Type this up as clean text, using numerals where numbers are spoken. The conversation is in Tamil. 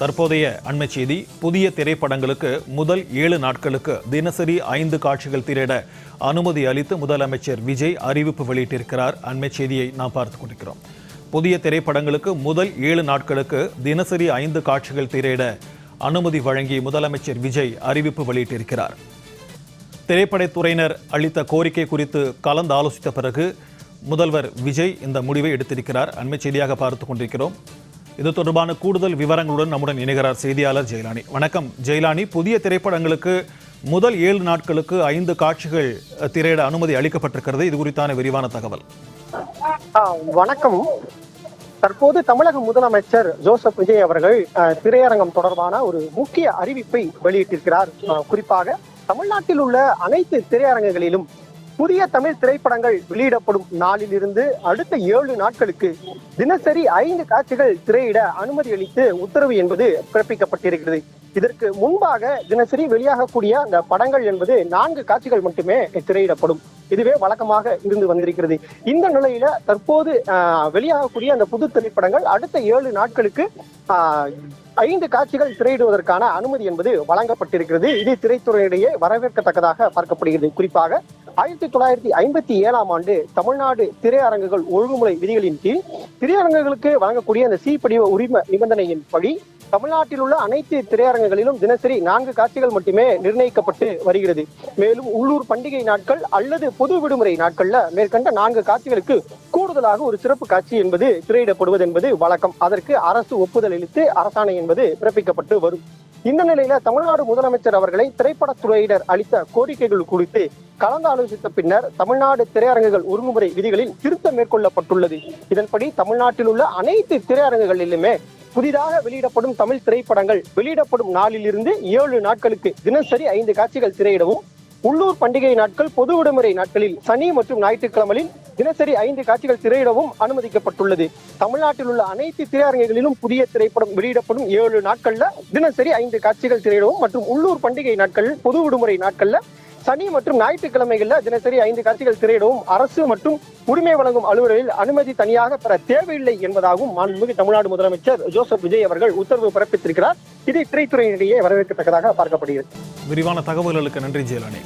தற்போதைய அண்மை செய்தி. புதிய திரைப்படங்களுக்கு முதல் 7 நாட்களுக்கு தினசரி 5 காட்சிகள் திரையிட அனுமதி அளித்து முதலமைச்சர் விஜய் அறிவிப்பு வெளியிட்டிருக்கிறார். அண்மை செய்தியை நாம் பார்த்துக் கொண்டிருக்கிறோம். புதிய திரைப்படங்களுக்கு முதல் 7 நாட்களுக்கு தினசரி 5 காட்சிகள் திரையிட அனுமதி வழங்கி முதலமைச்சர் விஜய் அறிவிப்பு வெளியிட்டிருக்கிறார். திரைப்படத்துறையினர் அளித்த கோரிக்கை குறித்து கலந்து ஆலோசித்த பிறகு முதல்வர் விஜய் இந்த முடிவை எடுத்திருக்கிறார். அண்மை செய்தியாக பார்த்துக் கொண்டிருக்கிறோம். இது தொடர்பான கூடுதல் விவரங்களுடன் நம்முடன் இணைகிறார் செய்தியாளர் ஜெயலானி. வணக்கம் ஜெயலானி. புதிய திரைப்படங்களுக்கு முதல் 7 நாட்களுக்கு 5 காட்சிகள் திரையிட அனுமதி அளிக்கப்பட்டிருக்கிறது. இது குறித்தான விரிவான தகவல். வணக்கம். தற்போது தமிழக முதலமைச்சர் ஜோசப் விஜய் அவர்கள் திரையரங்கம் தொடர்பான ஒரு முக்கிய அறிவிப்பை வெளியிட்டிருக்கிறார். குறிப்பாக தமிழ்நாட்டில் உள்ள அனைத்து திரையரங்குகளிலும் புதிய தமிழ் திரைப்படங்கள் வெளியிடப்படும் நாளிலிருந்து அடுத்த 7 நாட்களுக்கு தினசரி 5 காட்சிகள் திரையிட அனுமதி அளித்து உத்தரவு என்பது பிறப்பிக்கப்பட்டிருக்கிறது. இதற்கு முன்பாக தினசரி வெளியாகக்கூடிய அந்த படங்கள் என்பது 4 காட்சிகள் மட்டுமே திரையிடப்படும். இதுவே வழக்கமாக இருந்து வந்திருக்கிறது. இந்த நிலையில தற்போது வெளியாகக்கூடிய அந்த புது திரைப்படங்கள் அடுத்த 7 நாட்களுக்கு 5 காட்சிகள் திரையிடுவதற்கான அனுமதி என்பது வழங்கப்பட்டிருக்கிறது. இது திரைத்துறையிடையே வரவேற்கத்தக்கதாக பார்க்கப்படுகிறது. குறிப்பாக 1957ஆம் ஆண்டு தமிழ்நாடு திரையரங்குகள் ஒழுங்குமுறை விதிகளின் கீழ் திரையரங்குகளுக்கு வழங்கக்கூடிய அந்த சி படிவ உரிம நிபந்தனையின் படி தமிழ்நாட்டில் உள்ள அனைத்து திரையரங்குகளிலும் தினசரி 4 காட்சிகள் மட்டுமே நிர்ணயிக்கப்பட்டு வருகிறது. மேலும் உள்ளூர் பண்டிகை நாட்கள் அல்லது பொது விடுமுறை நாட்கள்ல மேற்கண்ட 4 காட்சிகளுக்கு கூடுதலாக ஒரு சிறப்பு காட்சி என்பது திரையிடப்படுவது என்பது வழக்கம். அதற்கு அரசு ஒப்புதல் அளித்து அரசாணை என்பது பிறப்பிக்கப்பட்டு வரும். இந்த நிலையில தமிழ்நாடு முதலமைச்சர் அவர்களை திரைப்படத்துறையினர் அளித்த கோரிக்கைகள் குறித்து கலந்து ஆலோசித்த பின்னர் தமிழ்நாடு திரையரங்குகள் ஒழுங்குமுறை விதிகளில் திருத்தம் மேற்கொள்ளப்பட்டுள்ளது. இதன்படி தமிழ்நாட்டில் உள்ள அனைத்து திரையரங்குகளிலுமே புதிதாக வெளியிடப்படும் தமிழ் திரைப்படங்கள் வெளியிடப்படும் நாளிலிருந்து 7 நாட்களுக்கு தினசரி 5 காட்சிகள் திரையிடவும், உள்ளூர் பண்டிகை நாட்கள் பொது விடுமுறை நாட்களில் சனி மற்றும் ஞாயிற்றுக்கிழமையில் தினசரி 5 காட்சிகள் திரையிடவும் அனுமதிக்கப்பட்டுள்ளது. தமிழ்நாட்டில் உள்ள அனைத்து திரையரங்குகளிலும் புதிய திரைப்படம் வெளியிடப்படும் 7 நாட்கள்ல தினசரி 5 காட்சிகள் திரையிடவும் மற்றும் உள்ளூர் பண்டிகை நாட்களில் பொது விடுமுறை நாட்கள்ல சனி மற்றும் ஞாயிற்றுக்கிழமைகள்ல தினசரி 5 காட்சிகள் திரையிடவும் அரசு மற்றும் உரிமை வழங்கும் அலுவலரில் அனுமதி தனியாக பெற தேவையில்லை என்பதாகவும் மாண்புமிகு தமிழ்நாடு முதலமைச்சர் ஜோசப் விஜய் அவர்கள் உத்தரவு பிறப்பித்திருக்கிறார். இது திரைத்துறையிடையே வரவேற்கத்தக்கதாக பார்க்கப்படுகிறது. விரிவான தகவல்களுக்கு நன்றி ஜெயலானி.